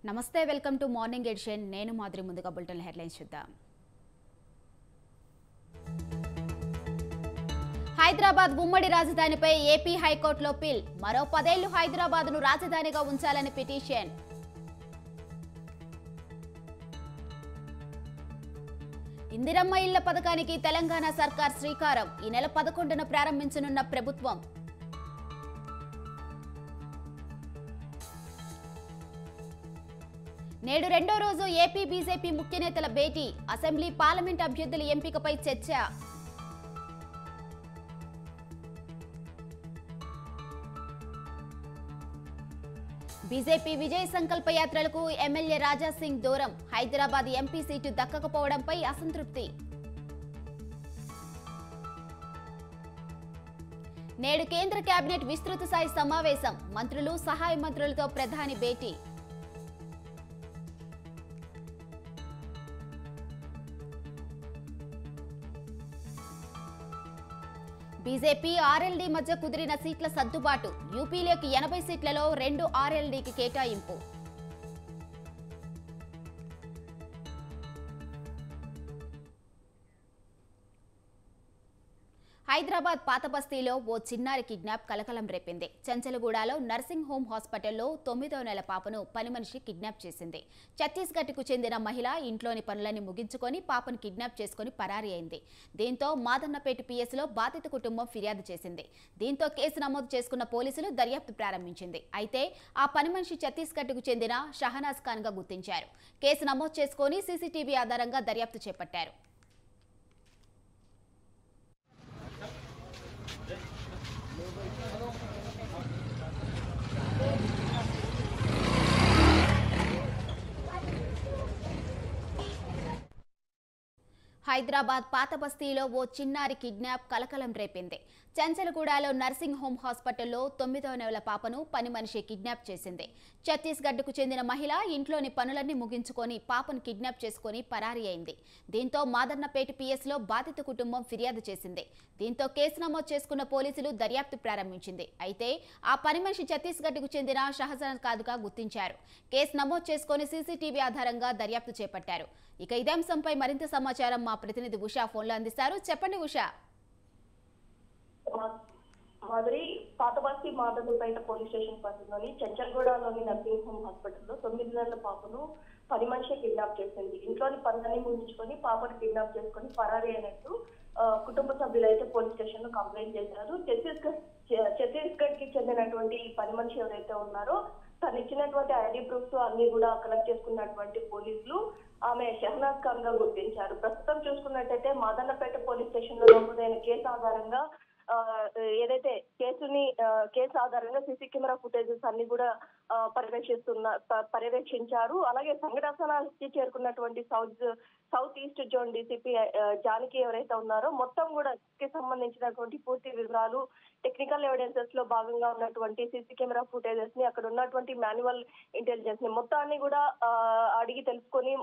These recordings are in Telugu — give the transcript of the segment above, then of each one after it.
నమస్తే వెల్కమ్ టు మార్నింగ్ ఎడిషన్ నేను మాదిరి ముందుగా బులెటిన్ హెడ్లైన్స్ చూద్దాం హైదరాబాద్ ఉమ్మడి రాజధానిపై ఏపీ హైకోర్టులో పిల్ మరో 10 ఏళ్లు హైదరాబాద్ను రాజధానిగా ఉంచాలని పిటిషన్ ఇందిరమ్మ ఇళ్ల పథకానికి తెలంగాణ సర్కార్ శ్రీకారం ఈ నెల 11న ప్రారంభించనున్న ప్రభుత్వం నేడు రెండో రోజు ఏపీ బీజేపీ ముఖ్య నేతల భేటీ అసెంబ్లీ పార్లమెంట్ అభ్యర్థుల ఎంపికపై చర్చ బీజేపీ విజయ సంకల్ప యాత్రలకు ఎమ్మెల్యే రాజా సింగ్ దూరం హైదరాబాద్ ఎంపీ సీటు దక్కకపోవడంపై అసంతృప్తి నేడు కేంద్ర కేబినెట్ విస్తృత స్థాయి సమావేశం మంత్రులు సహాయ మంత్రులతో ప్రధాని భేటీ బీజేపీ ఆర్ఎల్డీ మధ్య కుదిరిన సీట్ల సర్దుబాటు యూపీలోకి 80 సీట్లలో 2 ఆర్ఎల్డీకి కేటాయింపు హైదరాబాద్ పాత బస్తీలో ఓ చిన్నారి కిడ్నాప్ కలకలం రేపింది. చెంచలగూడలో నర్సింగ్ హోమ్ హాస్పిటల్లో 9వ నెల పాపను పని మనిషి కిడ్నాప్ చేసింది. ఛత్తీస్గఢ్కు చెందిన మహిళ ఇంట్లోని పనులన్నీ ముగించుకొని పాపను కిడ్నాప్ చేసుకుని పరారీ అయింది. దీంతో మాదన్నపేట పిఎస్లో బాధిత కుటుంబం ఫిర్యాదు చేసింది. దీంతో కేసు నమోదు చేసుకున్న పోలీసులు దర్యాప్తు ప్రారంభించింది. అయితే ఆ పని మనిషి ఛత్తీస్గఢ్కు చెందిన షహనాజ్ ఖాన్గా గుర్తించారు. కేసు నమోదు చేసుకుని సీసీటీవీ ఆధారంగా దర్యాప్తు చేపట్టారు. హైదరాబాద్ పాత బస్తీలో ఓ చిన్నారి కిడ్నాప్ కలకలం రేపింది. చెంచలగూడలో నర్సింగ్ హోమ్ హాస్పిటల్లో 9వ నెల పాపను పని మనిషి కిడ్నాప్ చేసింది. ఛత్తీస్గఢ్కు చెందిన మహిళ ఇంట్లోని పనులన్నీ ముగించుకొని పాపను కిడ్నాప్ చేసుకుని పరారీ అయింది. దీంతో మాదన్నపేట పిఎస్లో బాధిత కుటుంబం ఫిర్యాదు చేసింది. దీంతో కేసు నమోదు చేసుకున్న పోలీసులు దర్యాప్తు ప్రారంభించింది. అయితే ఆ పని మనిషి ఛత్తీస్గఢ్కు చెందిన షహజాన్ ఖాన్గా గుర్తించారు. కేసు నమోదు చేసుకుని సీసీటీవీ ఆధారంగా దర్యాప్తు చేపట్టారు. ఇక ఇదే అంశంపై మరింత సమాచారం మా ప్రతినిధి ఉషా ఫోన్లో అందిస్తారు. చెప్పండి ఉషా. మాదిరి పాతబస్తీ మాధవపేట పోలీస్ స్టేషన్ పరిధిలోని చెంచల్గూడలోని నర్సింగ్ హోమ్ హాస్పిటల్లో 9 నెలల పాపను పని మనిషి కిడ్నాప్ చేసింది. ఇంట్లోని పనులన్నీ ముగించుకొని పాపను కిడ్నాప్ చేసుకుని పరారీ అయినట్టు కుటుంబ సభ్యులు అయితే పోలీస్ స్టేషన్ లో కంప్లైంట్ చేశారు. ఛత్తీస్గఢ్ కి చెందినటువంటి ఈ పని మనిషి ఎవరైతే ఉన్నారో తను ఇచ్చినటువంటి ఐడి ప్రూఫ్స్ అన్ని కూడా కలెక్ట్ చేసుకున్నటువంటి పోలీసులు ఆమె షహనాజ్ ఖాన్ గా గుర్తించారు. ప్రస్తుతం చూసుకున్నట్టయితే మాదన్నపేట పోలీస్ స్టేషన్ లో నమోదైన కేసు ఆధారంగా ఏదైతే కేసు ఆధారంగా సీసీ కెమెరా ఫుటేజెస్ అన్ని కూడా పర్యవేక్షించారు. అలాగే సంఘటన స్థలానికి చేరుకున్నటువంటి south east zone DCP Janaki ఎవరైతే ఉన్నారో మొత్తం కూడా సంబంధించినటువంటి పూర్తి వివరాలు టెక్నికల్ ఎవిడెన్సెస్ లో భాగంగా ఉన్నటువంటి సీసీ కెమెరా ఫుటేజెస్ ని అక్కడ ఉన్నటువంటి మాన్యువల్ ఇంటెలిజెన్స్ ని మొత్తాన్ని కూడా అడిగి తెలుసుకొని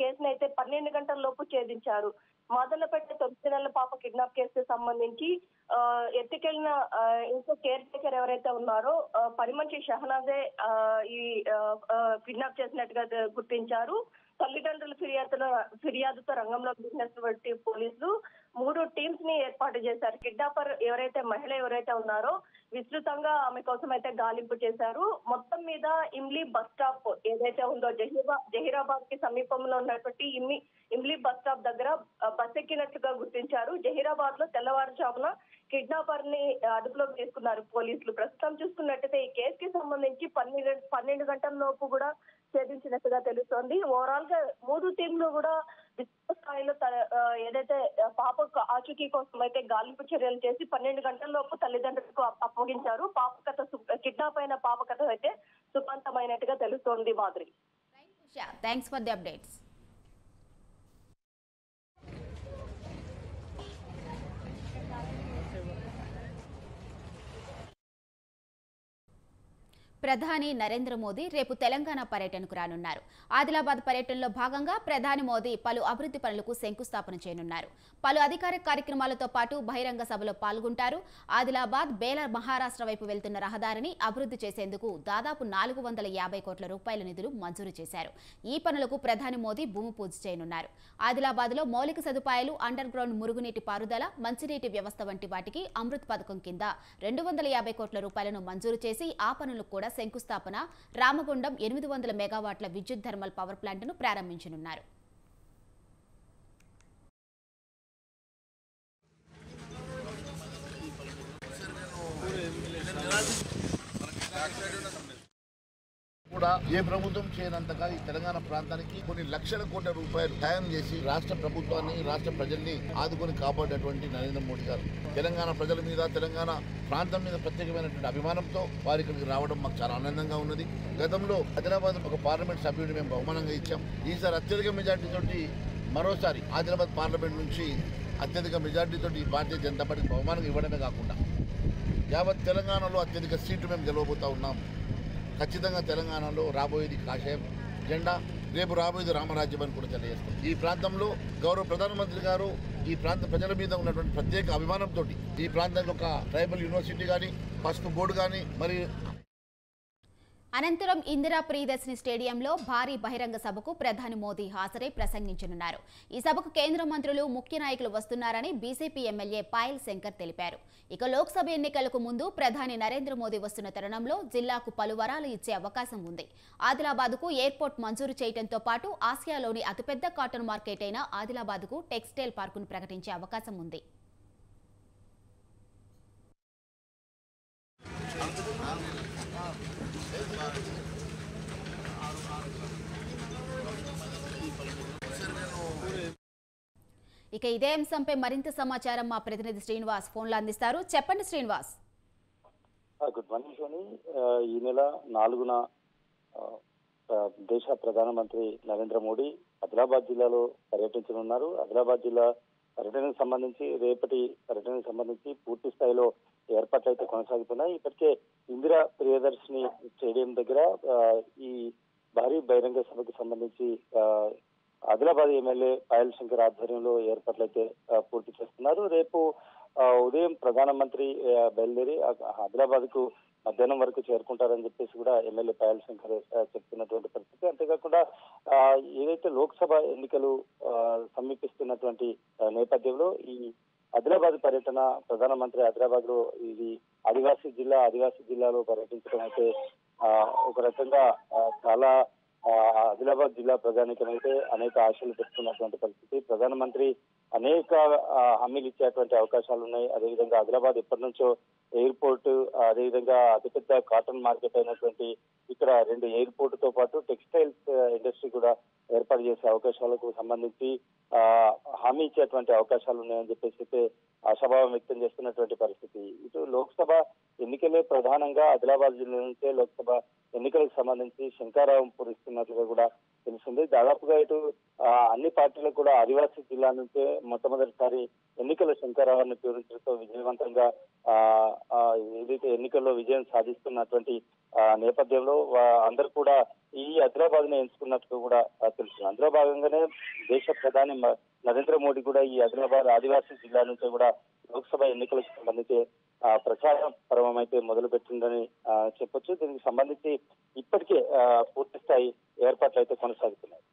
కేసుని అయితే 12 గంటల లోపు ఛేదించారు. మాదన్నపేట 9 నెలల పాప కిడ్నాప్ కేసుకు సంబంధించి ఎత్తుకెళ్లిన ఇంకో కేర్ టేకర్ ఎవరైతే ఉన్నారో పని మనిషి షహనాజే ఈ కిడ్నాప్ చేసినట్టుగా గుర్తించారు. తల్లిదండ్రుల ఫిర్యాదుతో రంగంలోకి దిగినటువంటి పోలీసులు 3 టీమ్స్ ని ఏర్పాటు చేశారు. కిడ్నాపర్ మహిళ ఎవరైతే ఉన్నారో విస్తృతంగా ఆమె కోసం అయితే గాలింపు చేశారు. మొత్తం మీద ఇమ్లీ బస్ స్టాప్ ఏదైతే ఉందో జహీరాబాద్ కి సమీపంలో ఉన్నటువంటి ఇమ్లీ బస్ స్టాప్ దగ్గర బస్ ఎక్కినట్లుగా గుర్తించారు. జహీరాబాద్ లో తెల్లవారుజామున కిడ్నాపర్ ని అదుపులోకి తీసుకున్నారు పోలీసులు. ప్రస్తుతం చూసుకున్నట్టయితే ఈ కేసుకి సంబంధించి 12 గంటల లోపు కూడా ఛేదించినట్టుగా తెలుస్తోంది. ఓవరాల్ గా 3 టీంలు కూడా విస్తృత స్థాయిలో ఏదైతే పాప ఆచూకీ కోసం అయితే గాలింపు చర్యలు చేసి 12 గంటల లోపు తల్లిదండ్రులకు అప్పగించారు. కిడ్నాప్ అయిన పాప కథ అయితే సుఖాంతమైనట్టుగా తెలుస్తోంది. మాదిరి, థ్యాంక్స్ ఫర్ ది అప్డేట్స్. ప్రధాని నరేంద్ర మోదీ రేపు తెలంగాణ పర్యటనకు రానున్నారు. ఆదిలాబాద్ పర్యటనలో భాగంగా ప్రధాని మోదీ పలు అభివృద్ధి పనులకు శంకుస్థాపన చేయనున్నారు. పలు అధికారిక కార్యక్రమాలతో పాటు బహిరంగ సభలో పాల్గొంటారు. ఆదిలాబాద్ బేలర్ మహారాష్ట్ర వైపు వెళ్తున్న రహదారిని అభివృద్ధి చేసేందుకు దాదాపు 450 కోట్ల రూపాయల నిధులు మంజూరు చేశారు. ఈ పనులకు ప్రధాని మోదీ భూమి పూజ చేయనున్నారు. ఆదిలాబాద్లో మౌలిక సదుపాయాలు, అండర్ గ్రౌండ్ మురుగునీటి పారుదల, మంచినీటి వ్యవస్థ వంటి వాటికి అమృత్ పథకం కింద 250 కోట్ల రూపాయలను మంజూరు చేసి ఆ పనులకు కూడా శంకుస్థాపన. రామగుండం 800 మెగావాట్ల విద్యుత్ థర్మల్ పవర్ ప్లాంట్ను ప్రారంభించనున్నారు. కూడా ఏ ప్రభుత్వం చేయనంతగా ఈ తెలంగాణ ప్రాంతానికి కొన్ని లక్షల కోట్ల రూపాయలు సాయం చేసి రాష్ట్ర ప్రభుత్వాన్ని, రాష్ట్ర ప్రజల్ని ఆదుకొని కాపాడేటువంటి నరేంద్ర మోడీ గారు తెలంగాణ ప్రజల మీద, తెలంగాణ ప్రాంతం మీద ప్రత్యేకమైనటువంటి అభిమానంతో వారి ఇక్కడికి రావడం మాకు చాలా ఆనందంగా ఉన్నది. గతంలో ఆదిలాబాద్ ఒక పార్లమెంట్ సభ్యుడిని మేము బహుమానంగా ఇచ్చాం. ఈసారి అత్యధిక మెజార్టీతోటి మరోసారి ఆదిలాబాద్ పార్లమెంట్ నుంచి అత్యధిక మెజార్టీతోటి భారతీయ జనతా పార్టీకి బహుమానంగా ఇవ్వడమే కాకుండా యావత్ తెలంగాణలో అత్యధిక సీట్లు మేము గెలవబోతా ఉన్నాం. ఖచ్చితంగా తెలంగాణలో రాబోయేది కాషాయం జెండా, రేపు రాబోయేది రామరాజ్యం అని కూడా తెలియజేస్తాం. ఈ ప్రాంతంలో గౌరవ ప్రధానమంత్రి గారు ఈ ప్రాంత ప్రజల మీద ఉన్నటువంటి ప్రత్యేక అభిమానంతో ఈ ప్రాంతంలో ఒక ట్రైబల్ యూనివర్సిటీ కానీ, పసుపు బోర్డు కానీ, మరి అనంతరం ఇందిరా ప్రియదర్శిని స్టేడియంలో భారీ బహిరంగ సభకు ప్రధాని మోదీ హాజరై ప్రసంగించనున్నారు. ఈ సభకు కేంద్ర మంత్రులు, ముఖ్య నాయకులు వస్తున్నారని బీజేపీ ఎమ్మెల్యే పాయల్ శంకర్ తెలిపారు. ఇక లోక్సభ ఎన్నికలకు ముందు ప్రధాని నరేంద్ర మోదీ వస్తున్న తరుణంలో జిల్లాకు పలు వరాలు ఇచ్చే అవకాశం ఉంది. ఆదిలాబాద్కు ఎయిర్పోర్ట్ మంజూరు చేయడంతో పాటు ఆసియాలోని అతిపెద్ద కాటన్ మార్కెట్ అయిన ఆదిలాబాద్కు టెక్స్టైల్ పార్కును ప్రకటించే అవకాశం ఉంది. ఇక ఇదే అంశంపై మరింత సమాచారం మా ప్రతినిధి శ్రీనివాస్ ఫోన్లో అందిస్తారు. చెప్పండి శ్రీనివాస్. Good morning Soni. ఈ నెల 4న దేశ ప్రధానమంత్రి నరేంద్ర మోడీ ఆదిలాబాద్ జిల్లాలో పర్యటించనున్నారు. ఆదిలాబాద్ జిల్లా పర్యటనకు సంబంధించి రేపటి పర్యటనకు సంబంధించి పూర్తి స్థాయిలో ఏర్పాట్లు అయితే కొనసాగుతున్నాయి. ఇప్పటికే ఇందిరా ప్రియదర్శిని స్టేడియం దగ్గర ఈ భారీ బహిరంగ సభకు సంబంధించి ఆదిలాబాద్ ఎమ్మెల్యే పాయల్ శంకర్ ఆధ్వర్యంలో ఏర్పాట్లు అయితే పూర్తి చేస్తున్నారు. రేపు ఉదయం ప్రధానమంత్రి బయలుదేరి ఆదిలాబాద్ కు మధ్యాహ్నం వరకు చేరుకుంటారని చెప్పేసి కూడా ఎమ్మెల్యే పాయల్ శంకర్ చెప్తున్నటువంటి పరిస్థితి. అంతేకాకుండా ఏదైతే లోక్సభ ఎన్నికలు సమీపిస్తున్నటువంటి నేపథ్యంలో ఈ ఆదిలాబాద్ పర్యటన ప్రధానమంత్రి ఆదిలాబాద్ లో ఇది ఆదివాసీ జిల్లాలో పర్యటించడం అయితే ఒక రకంగా చాలా ఆదిలాబాద్ జిల్లా ప్రజానికమైతే అనేక ఆశలు పెట్టుకున్నటువంటి పరిస్థితి. ప్రధానమంత్రి అనేక హామీలు ఇచ్చేటువంటి అవకాశాలు ఉన్నాయి. అదేవిధంగా ఆదిలాబాద్ ఎప్పటి నుంచో ఎయిర్పోర్ట్, అదేవిధంగా అతిపెద్ద కాటన్ మార్కెట్ అయినటువంటి ఇక్కడ 2 ఎయిర్పోర్ట్ తో పాటు టెక్స్టైల్స్ ఇండస్ట్రీ కూడా ఏర్పాటు చేసే అవకాశాలకు సంబంధించి హామీ ఇచ్చేటువంటి అవకాశాలు ఉన్నాయని చెప్పేసి అయితే ఆశాభావం వ్యక్తం చేస్తున్నటువంటి పరిస్థితి. ఇటు లోక్సభ ఎన్నికలే ప్రధానంగా ఆదిలాబాద్ జిల్లా నుంచే లోక్సభ ఎన్నికలకు సంబంధించి శంకారావం పూరిస్తున్నట్లుగా కూడా తెలిసింది. దాదాపుగా ఇటు అన్ని పార్టీలకు కూడా ఆదివాసీ జిల్లా నుంచే మొట్టమొదటిసారి ఎన్నికల శంకారావాన్ని పూరించడంతో విజయవంతంగా ఏదైతే ఎన్నికల్లో విజయం సాధిస్తున్నటువంటి నేపథ్యంలో అందరూ కూడా ఈ ఆదిలాబాద్ ని ఎంచుకున్నట్టు కూడా తెలుస్తుంది. అందులో భాగంగానే దేశ ప్రధాని నరేంద్ర మోడీ కూడా ఈ ఆదిలాబాద్ ఆదివాసీ జిల్లా నుంచి కూడా లోక్సభ ఎన్నికలకు సంబంధించి ప్రచార పర్వం అయితే మొదలు పెట్టిందని చెప్పొచ్చు. దీనికి సంబంధించి ఇప్పటికే పూర్తి స్థాయి ఏర్పాట్లు అయితే కొనసాగుతున్నాయి.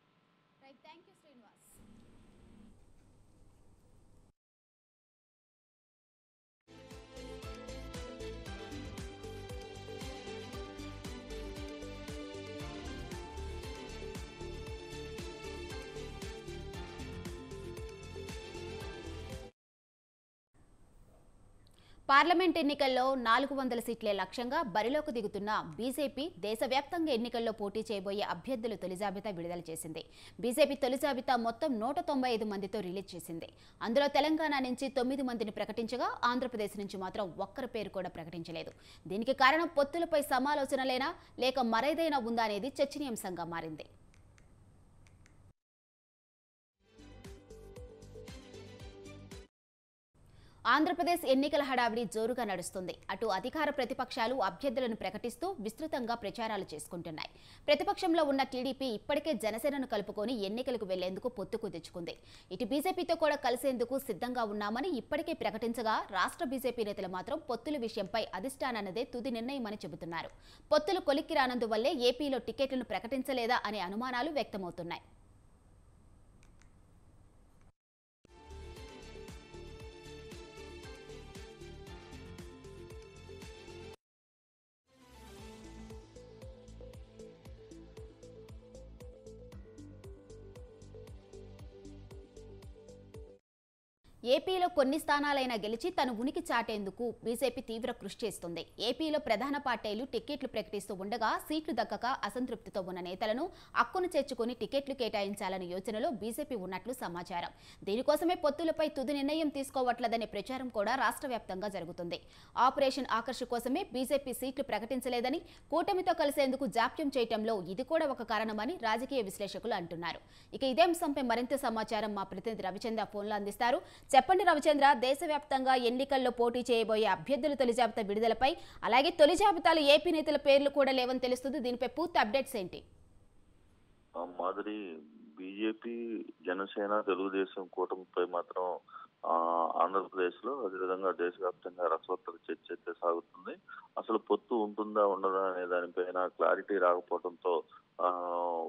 పార్లమెంట్ ఎన్నికల్లో 400 సీట్లే లక్ష్యంగా బరిలోకి దిగుతున్న బీజేపీ దేశవ్యాప్తంగా ఎన్నికల్లో పోటీ చేయబోయే అభ్యర్థుల తొలి జాబితా విడుదల చేసింది. బీజేపీ తొలి జాబితా మొత్తం 195 మందితో రిలీజ్ చేసింది. అందులో తెలంగాణ నుంచి 9 మందిని ప్రకటించగా ఆంధ్రప్రదేశ్ నుంచి మాత్రం ఒక్కరి పేరు కూడా ప్రకటించలేదు. దీనికి కారణం పొత్తులపై సమాలోచనలేనా లేక మరేదైనా ఉందా అనేది చర్చనీయాంశంగా మారింది. ఆంధ్రప్రదేశ్ ఎన్నికల హడావిడి జోరుగా నడుస్తుంది. అటు అధికార ప్రతిపక్షాలు అభ్యర్థులను ప్రకటిస్తూ విస్తృతంగా ప్రచారాలు చేసుకుంటున్నాయి. ప్రతిపక్షంలో ఉన్న టీడీపీ ఇప్పటికే జనసేనను కలుపుకొని ఎన్నికలకు వెళ్లేందుకు పొత్తు కుదుర్చుకుంది. ఇటు బీజేపీతో కూడా కలిసేందుకు సిద్ధంగా ఉన్నామని ఇప్పటికే ప్రకటించగా, రాష్ట్ర బీజేపీ నేతలు మాత్రం పొత్తుల విషయంపై అధిష్టానాన్నదే తుది నిర్ణయమని చెబుతున్నారు. పొత్తులు కొలిక్కి రానందువల్లే ఏపీలో టికెట్లను ప్రకటించలేదా అనే అనుమానాలు వ్యక్తమవుతున్నాయి. ఏపీలో కొన్ని స్థానాలైనా గెలిచి తన ఉనికి చాటేందుకు బీజేపీ తీవ్ర కృషి చేస్తుంది. ఏపీలో ప్రధాన పార్టీలు టికెట్లు ప్రకటిస్తూ ఉండగా సీట్లు దక్కక అసంతృప్తితో ఉన్న నేతలను అక్కును చేర్చుకుని టికెట్లు కేటాయించాలనే యోచనలో బీజేపీ ఉన్నట్లు సమాచారం. దీనికోసమే పొత్తులపై తుది నిర్ణయం తీసుకోవట్లేదనే ప్రచారం కూడా రాష్ట్ర వ్యాప్తంగా జరుగుతుంది. ఆపరేషన్ ఆకర్ష్ కోసమే బీజేపీ సీట్లు ప్రకటించలేదని, కూటమితో కలిసేందుకు జాప్యం చేయటంలో ఇది కూడా ఒక కారణమని రాజకీయ విశ్లేషకులు అంటున్నారు. ఇక ఇదే అంశంపై మరింత సమాచారం మా ప్రతినిధి రవిచంద్ర ఫోన్లో అందిస్తారు. చెప్పండి రవిచంద్ర, దేశవ్యాప్తంగా ఎన్నికల్లో పోటీ చేయబోయే అభ్యర్థుల తొలి జాబితా విడుదలపై, అలాగే తొలి జాబితాలో ఏపీ నేతల పేర్లు కూడా లేవని తెలుస్తుంది. దీనిపై పూర్తి అప్డేట్స్ ఏంటి? మాదిరి బీజేపీ, జనసేన, తెలుగుదేశం కూటమిపై మాత్రం ఆంధ్రప్రదేశ్ లో అదేవిధంగా దేశవ్యాప్తంగా రసవత్తర చర్చ అయితే సాగుతుంది. అసలు పొత్తు ఉంటుందా ఉండదా అనే దానిపైన క్లారిటీ రాకపోవడంతో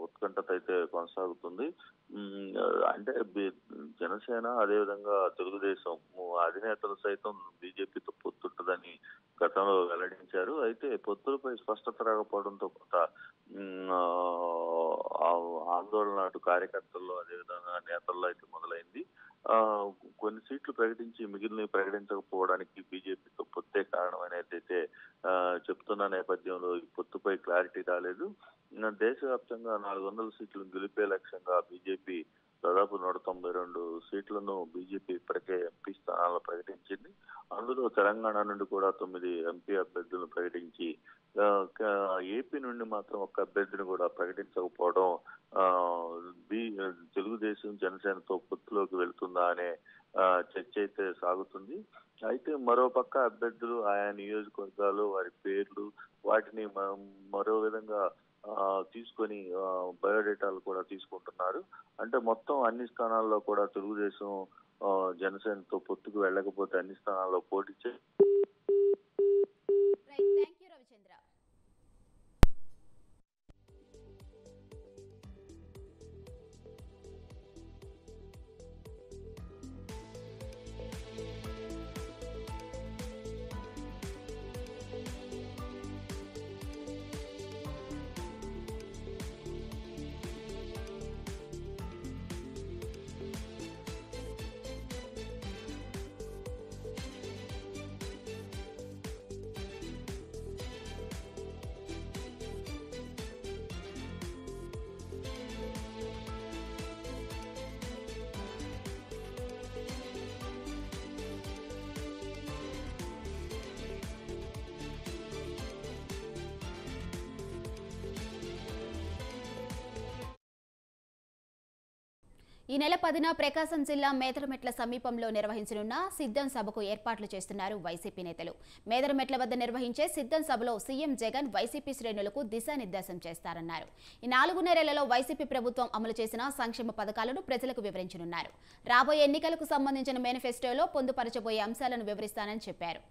ఉత్కంఠత అయితే కొనసాగుతుంది. అంటే జనసేన అదేవిధంగా తెలుగుదేశం అధినేతలు సైతం బీజేపీతో పొత్తుంటుందని గతంలో వెల్లడించారు. అయితే పొత్తులపై స్పష్టత రాకపోవడంతో కొంత ఆందోళన అటు కార్యకర్తల్లో అదేవిధంగా నేతల్లో అయితే మొదలైంది. కొన్ని సీట్లు ప్రకటించి మిగిలినవి ప్రకటించకపోవడానికి బీజేపీతో పొత్తే కారణం అనేది అయితే చెప్తున్న నేపథ్యంలో ఈ పొత్తుపై క్లారిటీ రాలేదు. దేశవ్యాప్తంగా 400 సీట్లు గెలిపే లక్ష్యంగా బీజేపీ దాదాపు 192 సీట్లను బీజేపీ ఇప్పటికే ఎంపీ స్థానాలను ప్రకటించింది. అందులో తెలంగాణ నుండి కూడా 9 ఎంపీ అభ్యర్థులను ప్రకటించి ఏపీ నుండి మాత్రం ఒక్క అభ్యర్థిని కూడా ప్రకటించకపోవడం తెలుగుదేశం జనసేనతో పొత్తులోకి వెళ్తుందా అనే చర్చ అయితే సాగుతుంది. అయితే మరోపక్క అభ్యర్థులు ఆయా నియోజకవర్గాలు వారి పేర్లు వాటిని మరో విధంగా తీసుకొని బయోడేటాలు కూడా తీసుకుంటున్నారు. అంటే మొత్తం అన్ని స్థానాల్లో కూడా తెలుగుదేశం జనసేనతో పొత్తుకు వెళ్ళకపోతే అన్ని స్థానాల్లో పోటీ ఈ నెల 10న ప్రకాశం జిల్లా మేదరమెట్ల సమీపంలో నిర్వహించనున్న సిద్ధం సభకు ఏర్పాట్లు చేస్తున్నారు వైసీపీ నేతలు. మేదరమెట్ల వద్ద నిర్వహించే సిద్ధం సభలో సీఎం జగన్ వైసీపీ శ్రేణులకు దిశానిర్దేశం చేస్తారన్నారు. ఈ 4 నెలలలో వైసీపీ ప్రభుత్వం అమలు చేసిన సంక్షేమ పథకాలను ప్రజలకు వివరించనున్నారు. రాబోయే ఎన్నికలకు సంబంధించిన మేనిఫెస్టోలో పొందుపరచబోయే అంశాలను వివరిస్తానని చెప్పారు.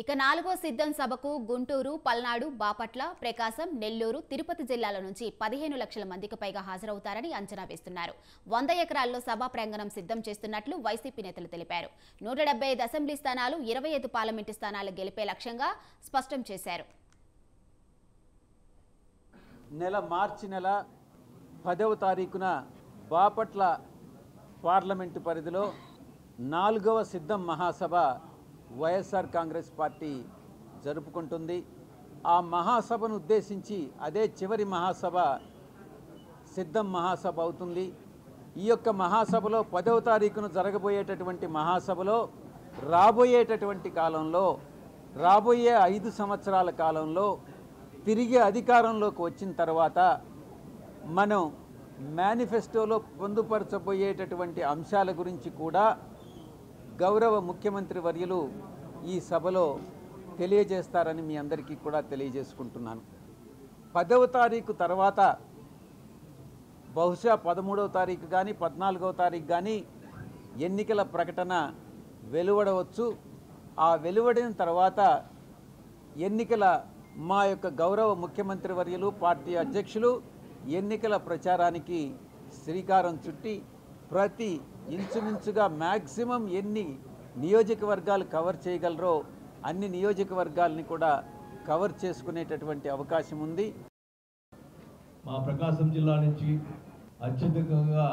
ఇక 4వ సిద్ధం సభకు గుంటూరు, పల్నాడు, బాపట్ల, ప్రకాశం, నెల్లూరు, తిరుపతి జిల్లాల నుంచి 15 లక్షల మందికి పైగా హాజరవుతారని అంచనా వేస్తున్నారు. 100 ఎకరాల్లో సభా ప్రాంగణం సిద్ధం చేస్తున్నట్లు వైసీపీ నేతలు తెలిపారు. 175 అసెంబ్లీ స్థానాలు, 25 పార్లమెంటు స్థానాలు గెలిపే లక్ష్యంగా స్పష్టం చేశారు. మార్చి నెల 10వ తారీఖున బాపట్ల పార్లమెంటు పరిధిలో 4వ సిద్ధం మహాసభ వైఎస్ఆర్ కాంగ్రెస్ పార్టీ జరుపుకుంటుంది. ఆ మహాసభను ఉద్దేశించి అదే చివరి మహాసభ సిద్ధం మహాసభ అవుతుంది. ఈ యొక్క మహాసభలో 10వ తారీఖున జరగబోయేటటువంటి మహాసభలో రాబోయేటటువంటి కాలంలో రాబోయే 5 సంవత్సరాల కాలంలో తిరిగి అధికారంలోకి వచ్చిన తర్వాత మనం మేనిఫెస్టోలో పొందుపరచబోయేటటువంటి అంశాల గురించి కూడా గౌరవ ముఖ్యమంత్రి వర్యులు ఈ సభలో తెలియజేస్తారని మీ అందరికీ కూడా తెలియజేసుకుంటున్నాను. 10వ తారీఖు తర్వాత బహుశా 13వ తారీఖు కానీ 14వ తారీఖు కానీ ఎన్నికల ప్రకటన వెలువడవచ్చు. ఆ వెలువడిన తర్వాత ఎన్నికల మా యొక్క గౌరవ ముఖ్యమంత్రి వర్యులు పార్టీ అధ్యక్షులు ఎన్నికల ప్రచారానికి శ్రీకారం చుట్టి ప్రతి ఇంచుమించుగా మ్యాక్సిమం ఎన్ని నియోజకవర్గాలు కవర్ చేయగలరో అన్ని నియోజకవర్గాలని కూడా కవర్ చేసుకునేటటువంటి అవకాశం ఉంది. మా ప్రకాశం జిల్లా నుంచి అత్యధికంగా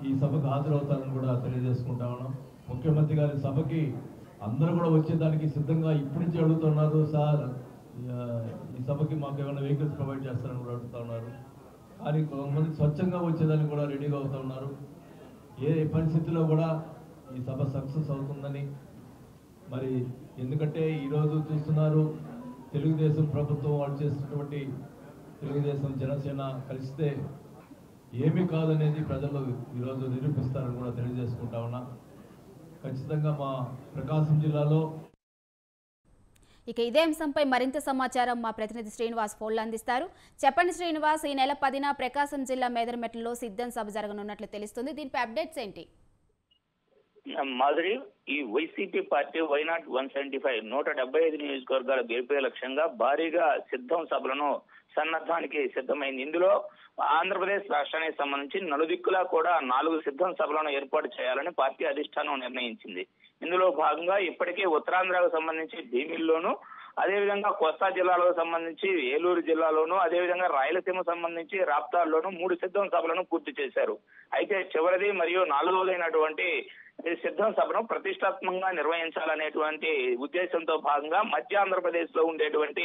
ఈ సభకు హాజరవుతారని కూడా తెలియజేసుకుంటా ఉన్నాం. ముఖ్యమంత్రి గారి సభకి అందరూ కూడా వచ్చేదానికి సిద్ధంగా ఇప్పటి నుంచి అడుగుతున్నారు. సార్ ఈ సభకి మాకు ఏమైనా వెహికల్స్ ప్రొవైడ్ చేస్తారని కూడా అడుగుతూ ఉన్నారు. కానీ కొంతమంది స్వచ్ఛంగా వచ్చేదానికి కూడా రెడీగా అవుతూ ఉన్నారు. ఏ పరిస్థితుల్లో కూడా ఈ సభ సక్సెస్ అవుతుందని మరి ఎందుకంటే ఈరోజు చూస్తున్నారు తెలుగుదేశం ప్రభుత్వం వాళ్ళు చేస్తున్నటువంటి తెలుగుదేశం జనసేన కలిస్తే ఏమీ కాదనేది ప్రజలు ఈరోజు నిరూపిస్తారని కూడా తెలియజేసుకుంటా ఉన్నా. ఖచ్చితంగా మా ప్రకాశం జిల్లాలో ఇక ఇదే అంశంపై మరింత సమాచారం మా ప్రతినిధి శ్రీనివాస్ ఫోన్లో అందిస్తారు. చెప్పండి శ్రీనివాస్, ఈ నెల 10న ప్రకాశం జిల్లా మేదరమెట్లలో సిద్ధం సభ జరగనున్నట్లు తెలుస్తుంది. దీనిపై అప్డేట్స్ ఏంటి? మాధురి, ఈ వైసీపీ పార్టీ వైనాట్ 175 175 నియోజకవర్గాల గెలిపే లక్ష్యంగా భారీగా సిద్ధం సభలను సన్నద్ధానికి సిద్ధమైంది. ఇందులో ఆంధ్రప్రదేశ్ రాష్ట్రానికి సంబంధించి నలుదిక్కులా కూడా 4 సిద్ధం సభలను ఏర్పాటు చేయాలని పార్టీ అధిష్టానం నిర్ణయించింది. ఇందులో భాగంగా ఇప్పటికే ఉత్తరాంధ్రకు సంబంధించి భీమిల్లోనూ, అదేవిధంగా కోస్తా జిల్లాలకు సంబంధించి ఏలూరు జిల్లాలోను, అదేవిధంగా రాయలసీమ సంబంధించి రాప్తాల్లోనూ 3 సిద్ధం సభలను పూర్తి చేశారు. అయితే చివరిది మరియు 4వదైనటువంటి సిద్ధం సభను ప్రతిష్టాత్మకంగా నిర్వహించాలనేటువంటి ఉద్దేశంతో భాగంగా మధ్య ఆంధ్రప్రదేశ్ లో ఉండేటువంటి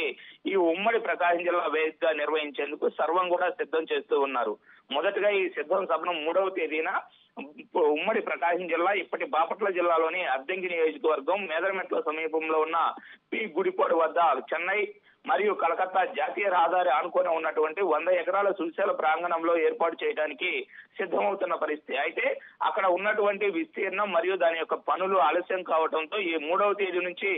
ఈ ఉమ్మడి ప్రకాశం జిల్లా వేదికగా నిర్వహించేందుకు సర్వం కూడా సిద్ధం చేస్తూ ఉన్నారు. మొదటగా ఈ సిద్ధం సభను 3వ తేదీన ఉమ్మడి ప్రకాశం జిల్లా ఇప్పటి బాపట్ల జిల్లాలోని అద్దంకి నియోజకవర్గం మేదరమెట్ల సమీపంలో ఉన్న పి గుడిపాడు వద్ద చెన్నై మరియు కలకత్తా జాతీయ రహదారి ఆనుకొని ఉన్నటువంటి 100 ఎకరాల సువిశాల ప్రాంగణంలో ఏర్పాటు చేయడానికి సిద్ధమవుతున్న పరిస్థితి. అయితే అక్కడ ఉన్నటువంటి విస్తీర్ణం మరియు దాని యొక్క పనులు ఆలస్యం కావడంతో ఈ 3వ తేదీ నుంచి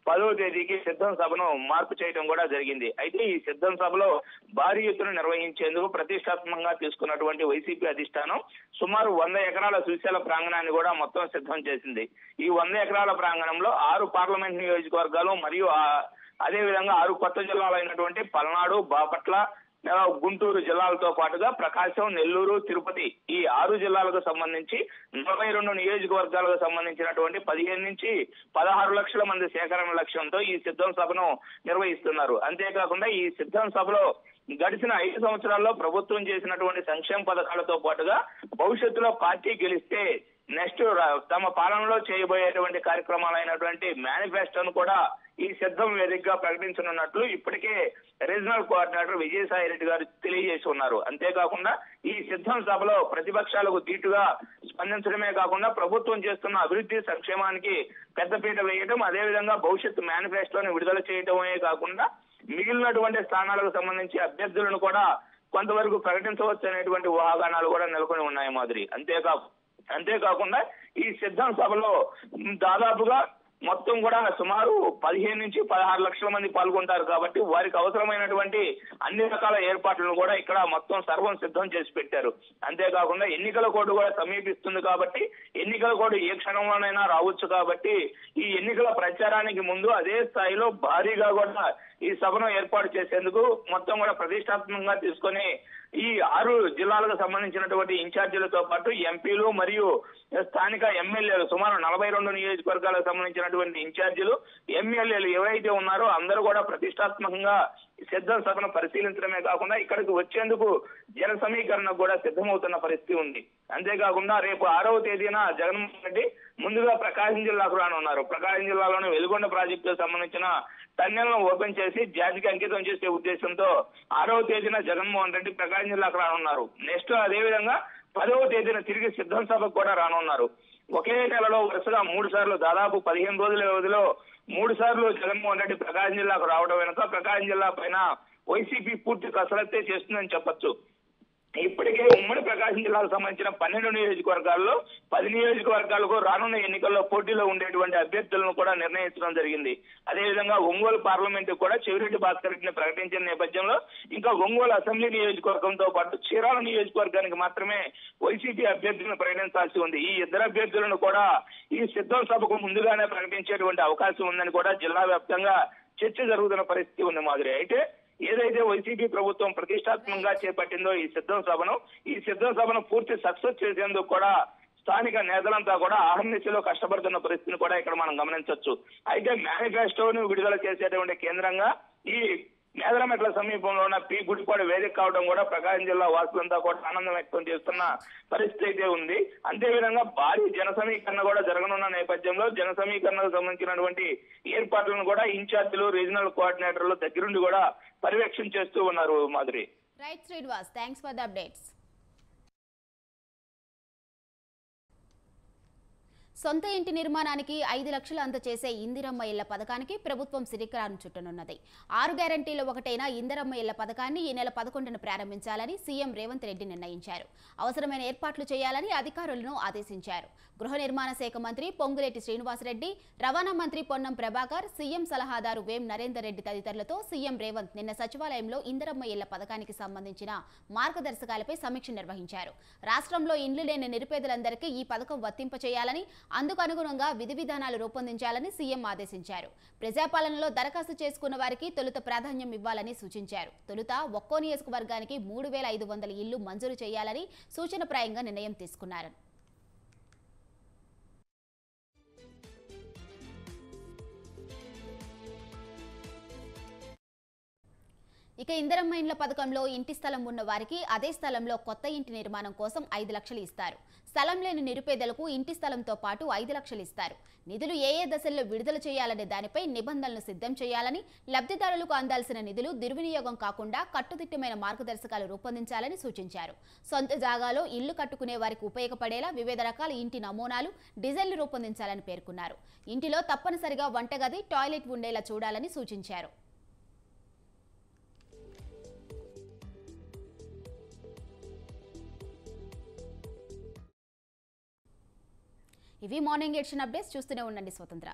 10వ తేదీకి సిద్ధం సభను మార్పు చేయడం కూడా జరిగింది. అయితే ఈ సిద్ధం సభలో భారీ ఎత్తున నిర్వహించేందుకు ప్రతిష్టాత్మకంగా తీసుకున్నటువంటి వైసీపీ అధిష్టానం సుమారు 100 ఎకరాల సువిశాల ప్రాంగణాన్ని కూడా మొత్తం సిద్ధం చేసింది. ఈ 100 ఎకరాల ప్రాంగణంలో 6 పార్లమెంట్ నియోజకవర్గాలు మరియు అదేవిధంగా 6 కొత్త జిల్లాలు అయినటువంటి పల్నాడు, బాపట్ల, గుంటూరు జిల్లాలతో పాటుగా ప్రకాశం, నెల్లూరు, తిరుపతి ఈ 6 జిల్లాలకు సంబంధించి 42 నియోజకవర్గాలకు సంబంధించినటువంటి 15 నుంచి 16 లక్షల మంది సేకరణ లక్ష్యంతో ఈ సిద్ధం సభను నిర్వహిస్తున్నారు. అంతేకాకుండా ఈ సిద్ధం సభలో గడిచిన 5 సంవత్సరాల్లో ప్రభుత్వం చేసినటువంటి సంక్షేమ పథకాలతో పాటుగా భవిష్యత్తులో పార్టీ గెలిస్తే నెక్స్ట్ తమ పాలనలో చేయబోయేటువంటి కార్యక్రమాలైనటువంటి మేనిఫెస్టోను కూడా ఈ సిద్ధం వేదికగా ప్రకటించనున్నట్లు ఇప్పటికే రీజనల్ కోఆర్డినేటర్ విజయసాయి రెడ్డి గారు తెలియజేసి ఉన్నారు. అంతేకాకుండా ఈ సిద్ధం సభలో ప్రతిపక్షాలకు ధీటుగా స్పందించడమే కాకుండా ప్రభుత్వం చేస్తున్న అభివృద్ధి సంక్షేమానికి పెద్దపీట వేయడం, అదేవిధంగా భవిష్యత్తు మేనిఫెస్టోని విడుదల చేయడమే కాకుండా మిగిలినటువంటి స్థానాలకు సంబంధించి అభ్యర్థులను కూడా కొంతవరకు ప్రకటించవచ్చు అనేటువంటి ఊహాగానాలు కూడా నెలకొని ఉన్నాయి మాదిరి. అంతేకాకుండా ఈ సిద్ధం సభలో దాదాపుగా మొత్తం కూడా సుమారు 15 నుంచి 16 లక్షల మంది పాల్గొంటారు కాబట్టి వారికి అవసరమైనటువంటి అన్ని రకాల ఏర్పాట్లను కూడా ఇక్కడ మొత్తం సర్వం సిద్ధం చేసి పెట్టారు. అంతేకాకుండా ఎన్నికల కోడ్ కూడా సమీపిస్తుంది కాబట్టి ఎన్నికల కోడ్ ఏ క్షణంలోనైనా రావచ్చు కాబట్టి ఈ ఎన్నికల ప్రచారానికి ముందు అదే స్థాయిలో భారీగా కూడా ఈ సభను ఏర్పాటు చేసేందుకు మొత్తం కూడా ప్రతిష్టాత్మకంగా తీసుకొని ఈ 6 జిల్లాలకు సంబంధించినటువంటి ఇన్ఛార్జీలతో పాటు ఎంపీలు మరియు స్థానిక ఎమ్మెల్యేలు సుమారు 42 నియోజకవర్గాలకు సంబంధించినటువంటి ఇన్ఛార్జీలు, ఎమ్మెల్యేలు ఎవరైతే ఉన్నారో అందరూ కూడా ప్రతిష్టాత్మకంగా సిద్ధం సభను పరిశీలించడమే కాకుండా ఇక్కడికి వచ్చేందుకు జన సమీకరణ కూడా సిద్ధమవుతున్న పరిస్థితి ఉంది. అంతేకాకుండా రేపు 6వ తేదీన జగన్మోహన్ రెడ్డి ముందుగా ప్రకాశం జిల్లాకు రానున్నారు. ప్రకాశం జిల్లాలోని వెలుగొండ ప్రాజెక్టుకు సంబంధించిన టన్నెల్ను ఓపెన్ చేసి జాతికి అంకితం చేసే ఉద్దేశంతో 6వ తేదీన జగన్మోహన్ రెడ్డి ప్రకాశం జిల్లాకు రానున్నారు. నెక్స్ట్ అదేవిధంగా 10వ తేదీన తిరిగి సిద్ధం సభకు కూడా రానున్నారు. ఒకే నెలలో వరుసగా 3 సార్లు దాదాపు 15 రోజుల వ్యవధిలో 3 సార్లు జగన్మోహన్ రెడ్డి ప్రకాశం జిల్లాకు రావడం వెనుక ప్రకాశం జిల్లా పైన వైసీపీ పూర్తి కసరత్తే చేస్తుందని చెప్పొచ్చు. ఇప్పటికే ఉమ్మడి ప్రకాశం జిల్లాకు సంబంధించిన 12 నియోజకవర్గాల్లో 10 నియోజకవర్గాలకు రానున్న ఎన్నికల్లో పోటీలో ఉండేటువంటి అభ్యర్థులను కూడా నిర్ణయించడం జరిగింది. అదేవిధంగా ఒంగోలు పార్లమెంట్ కూడా చెవిరెడ్డి భాస్కర్ రెడ్డిని ప్రకటించిన నేపథ్యంలో ఇంకా ఒంగోలు అసెంబ్లీ నియోజకవర్గంతో పాటు చీరాల నియోజకవర్గానికి మాత్రమే వైసీపీ అభ్యర్థులను ప్రకటించాల్సి ఉంది. ఈ ఇద్దరు అభ్యర్థులను కూడా ఈ సిద్ధం సభకు ముందుగానే ప్రకటించేటువంటి అవకాశం ఉందని కూడా జిల్లా వ్యాప్తంగా చర్చ జరుగుతున్న పరిస్థితి ఉంది మాదిరి. అయితే ఏదైతే వైసీపీ ప్రభుత్వం ప్రతిష్టాత్మకంగా చేపట్టిందో ఈ సిద్ధం సభను పూర్తి సక్సెస్ చేసేందుకు కూడా స్థానిక నేతలంతా కూడా అహర్నిశలో కష్టపడుతున్న పరిస్థితిని కూడా ఇక్కడ మనం గమనించవచ్చు. అయితే మేనిఫెస్టోను విడుదల చేసేటువంటి కేంద్రంగా ఈ మేదరమెట్ల సమీపంలో ఉన్న పి గుడిపాడు వేదిక కావడం కూడా ప్రకాశం జిల్లా వాసులంతా కూడా ఆనందం వ్యక్తం చేస్తున్న పరిస్థితి అయితే ఉంది. అంతేవిధంగా భారీ జన సమీకరణ కూడా జరగనున్న నేపథ్యంలో జన సమీకరణకు సంబంధించినటువంటి ఏర్పాట్లను కూడా ఇన్ఛార్జీలు, రీజనల్ కోఆర్డినేటర్లు దగ్గరుండి కూడా పర్యవేక్షణ చేస్తూ ఉన్నారు Madhuri. Right Srinivas, thanks for the updates. సొంత ఇంటి నిర్మాణానికి 5 లక్షలు అందజేసే ఇందిరమ్మ ఇళ్ల పథకానికి ప్రభుత్వం శ్రీకారం చుట్టనున్నది. 6 గ్యారంటీలో ఒకటైన ఇందిరమ్మ ఇళ్ల పథకాన్ని ఈ నెల 11న ప్రారంభించాలని సీఎం రేవంత్ రెడ్డి నిర్ణయించారు. అవసరమైన ఏర్పాట్లు చేయాలని అధికారులను ఆదేశించారు. గృహ నిర్మాణ శాఖ మంత్రి పొంగులేటి శ్రీనివాసరెడ్డి, రవాణా మంత్రి పొన్నం ప్రభాకర్, సీఎం సలహాదారు వేం నరేందర్ రెడ్డి తదితరులతో సీఎం రేవంత్ నిన్న సచివాలయంలో ఇందిరమ్మ ఇళ్ల పథకానికి సంబంధించిన మార్గదర్శకాలపై సమీక్ష నిర్వహించారు. రాష్ట్రంలో ఇండ్లు లేని నిరుపేదలందరికీ ఈ పథకం వర్తింపచేయాలని, అందుకు అనుగుణంగా విధి విధానాలు రూపొందించాలని సీఎం ఆదేశించారు. ప్రజాపాలనలో దరఖాస్తు చేసుకున్న వారికి తొలుత ప్రాధాన్యం ఇవ్వాలని సూచించారు. తొలుత ఒక్కో నియోజకవర్గానికి 3500 ఇళ్లు మంజూరు చేయాలని సూచనప్రాయంగా నిర్ణయం తీసుకున్నారు. ఇక ఇందిరమ్మ ఇండ్ల పథకంలో ఇంటి స్థలం ఉన్న వారికి అదే స్థలంలో కొత్త ఇంటి నిర్మాణం కోసం 5 లక్షలు ఇస్తారు. స్థలం లేని నిరుపేదలకు ఇంటి స్థలంతో పాటు 5 లక్షలు ఇస్తారు. నిధులు ఏ దశల్లో విడుదల చేయాలనే దానిపై నిబంధనలు సిద్ధం చేయాలని, లబ్ధిదారులకు అందాల్సిన నిధులు దుర్వినియోగం కాకుండా కట్టుదిట్టమైన మార్గదర్శకాలు రూపొందించాలని సూచించారు. సొంత జాగాలో ఇల్లు కట్టుకునే వారికి ఉపయోగపడేలా వివిధ రకాల ఇంటి నమూనాలు, డిజైన్లు రూపొందించాలని పేర్కొన్నారు. ఇంటిలో తప్పనిసరిగా వంటగది, టాయిలెట్ ఉండేలా చూడాలని సూచించారు. ఇవి మార్నింగ్ ఎడిషన్ అప్డేట్స్. చూస్తూనే ఉండండి స్వతంత్ర.